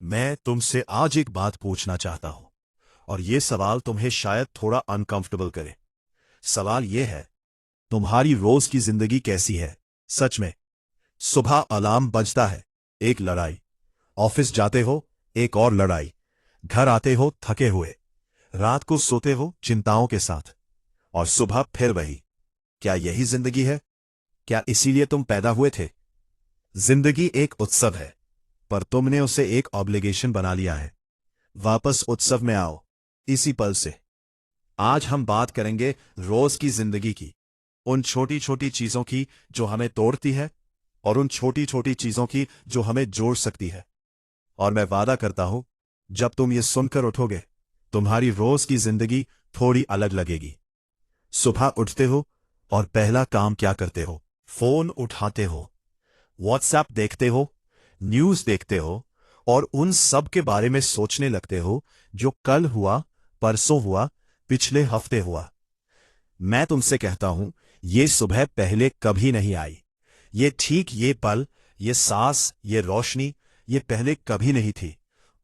मैं तुमसे आज एक बात पूछना चाहता हूं और ये सवाल तुम्हें शायद थोड़ा अनकंफर्टेबल करे। सवाल ये है, तुम्हारी रोज की जिंदगी कैसी है? सच में। सुबह अलार्म बजता है, एक लड़ाई। ऑफिस जाते हो, एक और लड़ाई। घर आते हो थके हुए। रात को सोते हो चिंताओं के साथ। और सुबह फिर वही। क्या यही जिंदगी है? क्या इसीलिए तुम पैदा हुए थे? जिंदगी एक उत्सव है, पर तुमने उसे एक ऑब्लिगेशन बना लिया है। वापस उत्सव में आओ, इसी पल से। आज हम बात करेंगे रोज की जिंदगी की, उन छोटी छोटी चीजों की जो हमें तोड़ती है और उन छोटी छोटी चीजों की जो हमें जोड़ सकती है। और मैं वादा करता हूं, जब तुम ये सुनकर उठोगे, तुम्हारी रोज की जिंदगी थोड़ी अलग लगेगी। सुबह उठते हो और पहला काम क्या करते हो? फोन उठाते हो, व्हाट्सएप देखते हो, न्यूज देखते हो और उन सब के बारे में सोचने लगते हो जो कल हुआ, परसों हुआ, पिछले हफ्ते हुआ। मैं तुमसे कहता हूं, ये सुबह पहले कभी नहीं आई। ये ठीक, ये पल, ये सांस, ये रोशनी, ये पहले कभी नहीं थी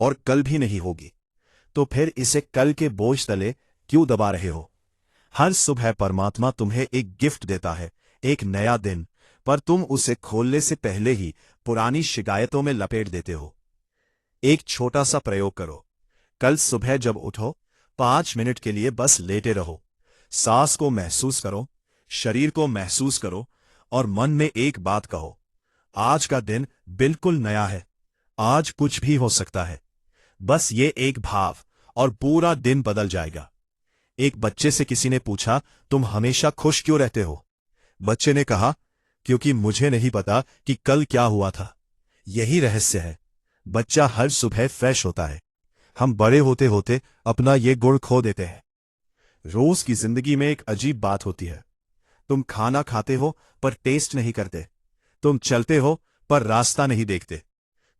और कल भी नहीं होगी। तो फिर इसे कल के बोझ तले क्यों दबा रहे हो? हर सुबह परमात्मा तुम्हें एक गिफ्ट देता है, एक नया दिन, पर तुम उसे खोलने से पहले ही पुरानी शिकायतों में लपेट देते हो। एक छोटा सा प्रयोग करो। कल सुबह जब उठो, 5 मिनट के लिए बस लेटे रहो। सांस को महसूस करो, शरीर को महसूस करो और मन में एक बात कहो, आज का दिन बिल्कुल नया है। आज कुछ भी हो सकता है। बस ये एक भाव और पूरा दिन बदल जाएगा। एक बच्चे से किसी ने पूछा, तुम हमेशा खुश क्यों रहते हो? बच्चे ने कहा, क्योंकि मुझे नहीं पता कि कल क्या हुआ था। यही रहस्य है। बच्चा हर सुबह फ्रेश होता है। हम बड़े होते होते अपना ये गुण खो देते हैं। रोज की जिंदगी में एक अजीब बात होती है। तुम खाना खाते हो पर टेस्ट नहीं करते। तुम चलते हो पर रास्ता नहीं देखते।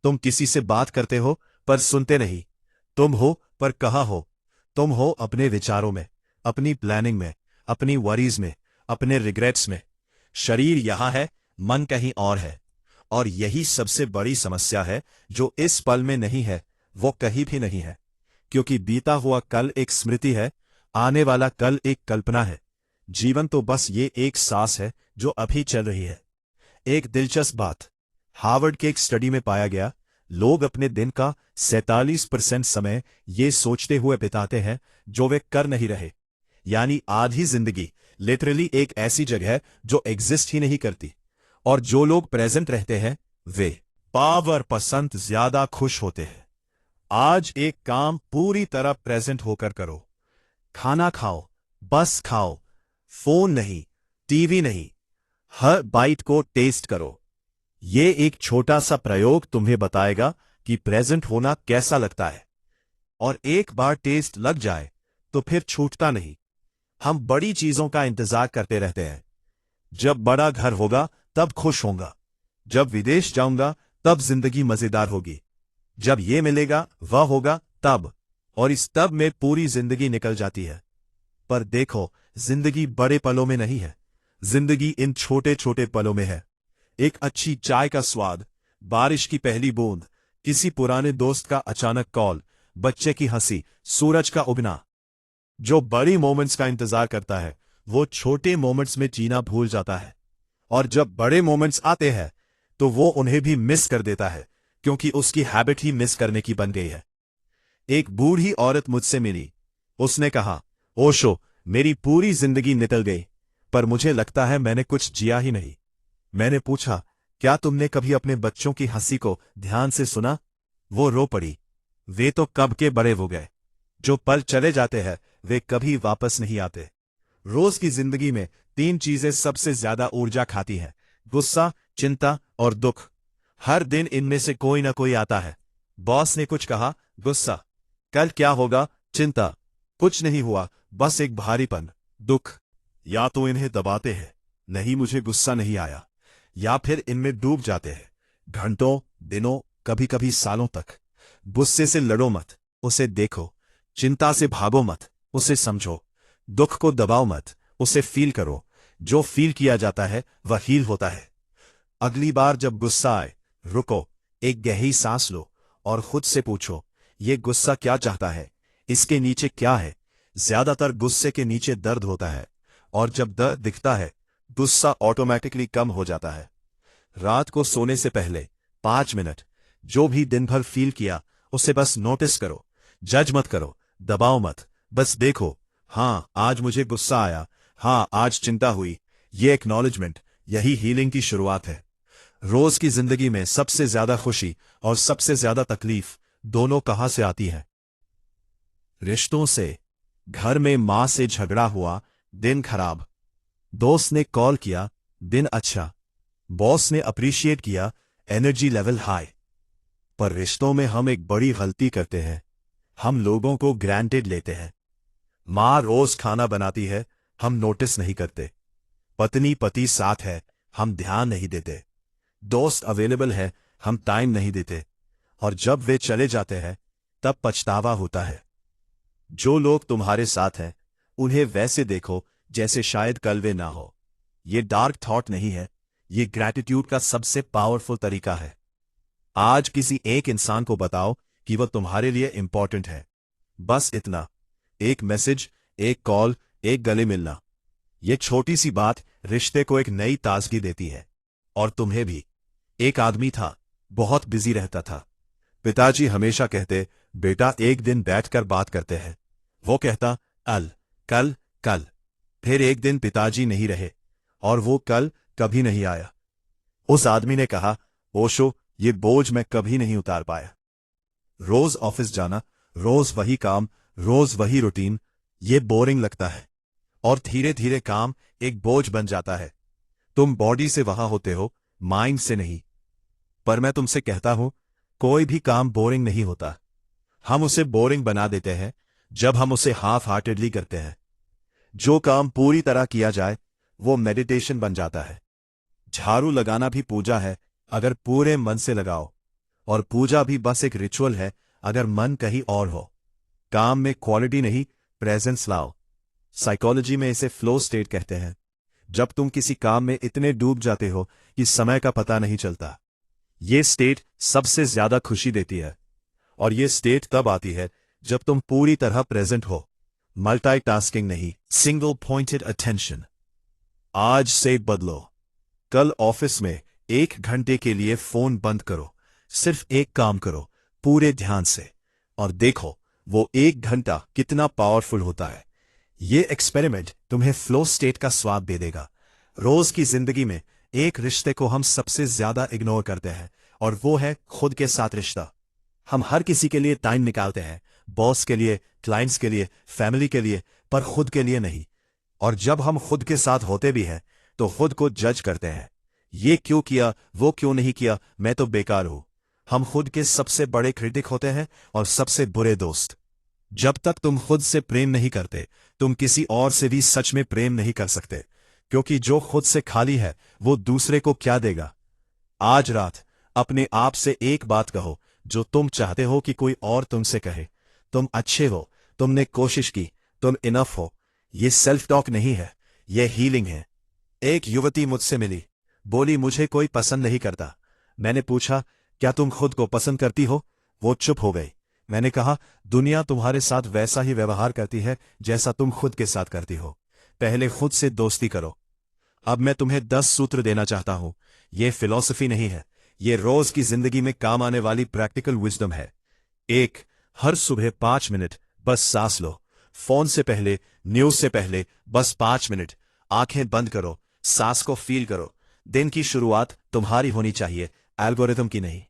तुम किसी से बात करते हो पर सुनते नहीं। तुम हो पर कहाँ हो? तुम हो अपने विचारों में, अपनी प्लानिंग में, अपनी वरीज में, अपने रिग्रेट्स में। शरीर यहां है, मन कहीं और है। और यही सबसे बड़ी समस्या है। जो इस पल में नहीं है, वो कहीं भी नहीं है। क्योंकि बीता हुआ कल एक स्मृति है, आने वाला कल एक कल्पना है। जीवन तो बस ये एक सांस है जो अभी चल रही है। एक दिलचस्प बात, हार्वर्ड के एक स्टडी में पाया गया, लोग अपने दिन का 47% समय ये सोचते हुए बिताते हैं जो वे कर नहीं रहे। यानी आधी जिंदगी लिटरली एक ऐसी जगह है जो एग्जिस्ट ही नहीं करती। और जो लोग प्रेजेंट रहते हैं, वे 50% ज्यादा खुश होते हैं। आज एक काम पूरी तरह प्रेजेंट होकर करो। खाना खाओ, बस खाओ। फोन नहीं, टीवी नहीं, हर बाइट को टेस्ट करो। ये एक छोटा सा प्रयोग तुम्हें बताएगा कि प्रेजेंट होना कैसा लगता है। और एक बार टेस्ट लग जाए तो फिर छूटता नहीं। हम बड़ी चीजों का इंतजार करते रहते हैं। जब बड़ा घर होगा तब खुश होऊंगा। जब विदेश जाऊंगा तब जिंदगी मजेदार होगी। जब ये मिलेगा, वह होगा तब। और इस तब में पूरी जिंदगी निकल जाती है। पर देखो, जिंदगी बड़े पलों में नहीं है। जिंदगी इन छोटे छोटे पलों में है। एक अच्छी चाय का स्वाद, बारिश की पहली बूंद, किसी पुराने दोस्त का अचानक कॉल, बच्चे की हंसी, सूरज का उगना। जो बड़ी मोमेंट्स का इंतजार करता है, वो छोटे मोमेंट्स में जीना भूल जाता है। और जब बड़े मोमेंट्स आते हैं तो वो उन्हें भी मिस कर देता है, क्योंकि उसकी हैबिट ही मिस करने की बन गई है। एक बूढ़ी औरत मुझसे मिली। उसने कहा, ओशो, मेरी पूरी जिंदगी निकल गई, पर मुझे लगता है मैंने कुछ जिया ही नहीं। मैंने पूछा, क्या तुमने कभी अपने बच्चों की हंसी को ध्यान से सुना? वो रो पड़ी। वे तो कब के बड़े हो गए। जो पल चले जाते हैं वे कभी वापस नहीं आते। रोज की जिंदगी में 3 चीजें सबसे ज्यादा ऊर्जा खाती हैं, गुस्सा, चिंता और दुख। हर दिन इनमें से कोई ना कोई आता है। बॉस ने कुछ कहा, गुस्सा। कल क्या होगा, चिंता। कुछ नहीं हुआ, बस एक भारीपन, दुख। या तो इन्हें दबाते हैं, नहीं मुझे गुस्सा नहीं आया, या फिर इनमें डूब जाते हैं घंटों, दिनों, कभी कभी सालों तक। गुस्से से लड़ो मत, उसे देखो। चिंता से भागो मत, उसे समझो। दुख को दबाओ मत, उसे फील करो। जो फील किया जाता है वह हील होता है। अगली बार जब गुस्सा आए, रुको, एक गहरी सांस लो और खुद से पूछो, ये गुस्सा क्या चाहता है, इसके नीचे क्या है। ज्यादातर गुस्से के नीचे दर्द होता है, और जब दर्द दिखता है गुस्सा ऑटोमेटिकली कम हो जाता है। रात को सोने से पहले 5 मिनट जो भी दिन भर फील किया उसे बस नोटिस करो। जज मत करो, दबाओ मत, बस देखो। हाँ, आज मुझे गुस्सा आया, हाँ आज चिंता हुई। ये एक्नॉलेजमेंट, यही हीलिंग की शुरुआत है। रोज की जिंदगी में सबसे ज्यादा खुशी और सबसे ज्यादा तकलीफ दोनों कहां से आती है? रिश्तों से। घर में मां से झगड़ा हुआ, दिन खराब। दोस्त ने कॉल किया, दिन अच्छा। बॉस ने अप्रिशिएट किया, एनर्जी लेवल हाई। पर रिश्तों में हम एक बड़ी गलती करते हैं, हम लोगों को ग्रांटेड लेते हैं। मां रोज खाना बनाती है, हम नोटिस नहीं करते। पत्नी पति साथ है, हम ध्यान नहीं देते। दोस्त अवेलेबल है, हम टाइम नहीं देते। और जब वे चले जाते हैं तब पछतावा होता है। जो लोग तुम्हारे साथ हैं उन्हें वैसे देखो जैसे शायद कल वे ना हो। ये डार्क थॉट नहीं है, ये ग्रैटिट्यूड का सबसे पावरफुल तरीका है। आज किसी एक इंसान को बताओ कि वह तुम्हारे लिए इंपॉर्टेंट है। बस इतना, एक मैसेज, एक कॉल, एक गले मिलना। ये छोटी सी बात रिश्ते को एक नई ताजगी देती है। और तुम्हें भी। एक आदमी था, बहुत बिजी रहता था। पिताजी हमेशा कहते, बेटा एक दिन बैठकर बात करते हैं। वो कहता, कल कल। फिर एक दिन पिताजी नहीं रहे और वो कल कभी नहीं आया। उस आदमी ने कहा, ओशो, ये बोझ मैं कभी नहीं उतार पाया। रोज ऑफिस जाना, रोज वही काम, रोज वही रूटीन, ये बोरिंग लगता है। और धीरे धीरे काम एक बोझ बन जाता है। तुम बॉडी से वहां होते हो, माइंड से नहीं। पर मैं तुमसे कहता हूं, कोई भी काम बोरिंग नहीं होता। हम उसे बोरिंग बना देते हैं जब हम उसे हाफ हार्टेडली करते हैं। जो काम पूरी तरह किया जाए वो मेडिटेशन बन जाता है। झाड़ू लगाना भी पूजा है अगर पूरे मन से लगाओ, और पूजा भी बस एक रिचुअल है अगर मन कहीं और हो। काम में क्वालिटी नहीं, प्रेजेंस लाओ। साइकोलॉजी में इसे फ्लो स्टेट कहते हैं। जब तुम किसी काम में इतने डूब जाते हो कि समय का पता नहीं चलता, ये स्टेट सबसे ज्यादा खुशी देती है। और ये स्टेट तब आती है जब तुम पूरी तरह प्रेजेंट हो, मल्टीटास्किंग नहीं, सिंगल पॉइंटेड अटेंशन। आज से बदलो। कल ऑफिस में 1 घंटे के लिए फोन बंद करो, सिर्फ एक काम करो पूरे ध्यान से, और देखो वो 1 घंटा कितना पावरफुल होता है। ये एक्सपेरिमेंट तुम्हें फ्लो स्टेट का स्वाद दे देगा। रोज की जिंदगी में एक रिश्ते को हम सबसे ज्यादा इग्नोर करते हैं, और वो है खुद के साथ रिश्ता। हम हर किसी के लिए टाइम निकालते हैं, बॉस के लिए, क्लाइंट्स के लिए, फैमिली के लिए, पर खुद के लिए नहीं। और जब हम खुद के साथ होते भी हैं तो खुद को जज करते हैं, ये क्यों किया, वो क्यों नहीं किया, मैं तो बेकार हूं। हम खुद के सबसे बड़े क्रिटिक होते हैं और सबसे बुरे दोस्त। जब तक तुम खुद से प्रेम नहीं करते, तुम किसी और से भी सच में प्रेम नहीं कर सकते, क्योंकि जो खुद से खाली है वो दूसरे को क्या देगा। आज रात अपने आप से एक बात कहो जो तुम चाहते हो कि कोई और तुमसे कहे। तुम अच्छे हो, तुमने कोशिश की, तुम इनफ हो। ये सेल्फ टॉक नहीं है, ये हीलिंग है। एक युवती मुझसे मिली, बोली मुझे कोई पसंद नहीं करता। मैंने पूछा, क्या तुम खुद को पसंद करती हो? वो चुप हो गई। मैंने कहा, दुनिया तुम्हारे साथ वैसा ही व्यवहार करती है जैसा तुम खुद के साथ करती हो। पहले खुद से दोस्ती करो। अब मैं तुम्हें 10 सूत्र देना चाहता हूं। ये फिलॉसफी नहीं है, ये रोज की जिंदगी में काम आने वाली प्रैक्टिकल विजडम है। 1, हर सुबह 5 मिनट बस सांस लो। फोन से पहले, न्यूज से पहले बस 5 मिनट आंखें बंद करो, सांस को फील करो। दिन की शुरुआत तुम्हारी होनी चाहिए, एल्गोरिथम की नहीं।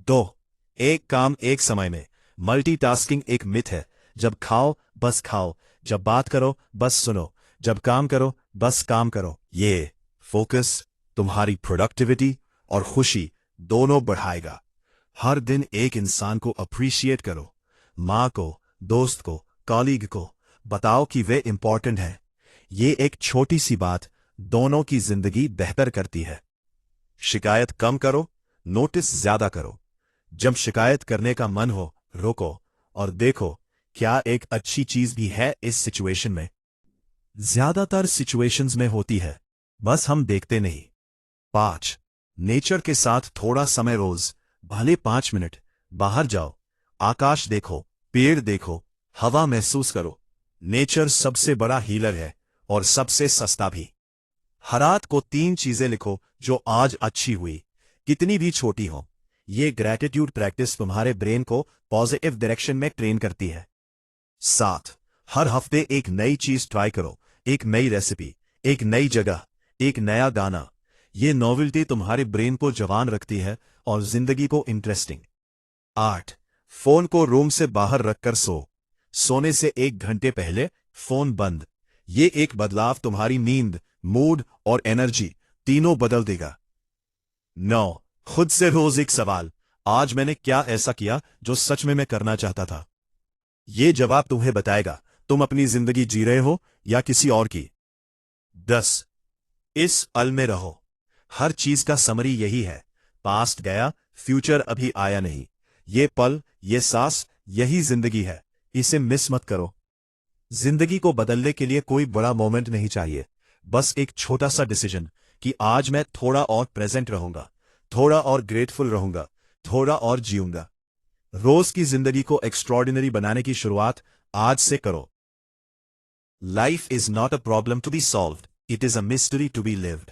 2, एक काम एक समय में। मल्टीटास्किंग एक मिथ है। जब खाओ बस खाओ, जब बात करो बस सुनो, जब काम करो बस काम करो। ये फोकस तुम्हारी प्रोडक्टिविटी और खुशी दोनों बढ़ाएगा। हर दिन एक इंसान को अप्रिशिएट करो। माँ को, दोस्त को, कॉलीग को बताओ कि वे इंपॉर्टेंट हैं। ये एक छोटी सी बात दोनों की जिंदगी बेहतर करती है। शिकायत कम करो, नोटिस ज्यादा करो। जब शिकायत करने का मन हो, रोको और देखो क्या एक अच्छी चीज भी है इस सिचुएशन में। ज्यादातर सिचुएशंस में होती है, बस हम देखते नहीं। 5, नेचर के साथ थोड़ा समय रोज, भले 5 मिनट, बाहर जाओ, आकाश देखो, पेड़ देखो, हवा महसूस करो। नेचर सबसे बड़ा हीलर है और सबसे सस्ता भी। हर रात को 3 चीजें लिखो जो आज अच्छी हुई, कितनी भी छोटी हो। ये ग्रैटिट्यूड प्रैक्टिस तुम्हारे ब्रेन को पॉजिटिव डायरेक्शन में ट्रेन करती है। 7. हर हफ्ते एक नई चीज ट्राई करो, एक नई रेसिपी, एक नई जगह, एक नया गाना। ये नॉवेल्टी तुम्हारे ब्रेन को जवान रखती है और जिंदगी को इंटरेस्टिंग। 8. फोन को रूम से बाहर रखकर सो। सोने से 1 घंटे पहले फोन बंद। ये एक बदलाव तुम्हारी नींद, मूड और एनर्जी तीनों बदल देगा। 9. खुद से रोज एक सवाल, आज मैंने क्या ऐसा किया जो सच में मैं करना चाहता था। ये जवाब तुम्हें बताएगा तुम अपनी जिंदगी जी रहे हो या किसी और की। 10. इस पल में रहो। हर चीज का समरी यही है, पास्ट गया, फ्यूचर अभी आया नहीं। ये पल, ये सांस, यही जिंदगी है। इसे मिस मत करो। जिंदगी को बदलने के लिए कोई बड़ा मोमेंट नहीं चाहिए, बस एक छोटा सा डिसीजन कि आज मैं थोड़ा और प्रेजेंट रहूंगा, थोड़ा और ग्रेटफुल रहूंगा, थोड़ा और जीऊंगा। रोज की जिंदगी को एक्स्ट्रॉर्डिनरी बनाने की शुरुआत आज से करो। Life is not a problem to be solved, it is a mystery to be lived.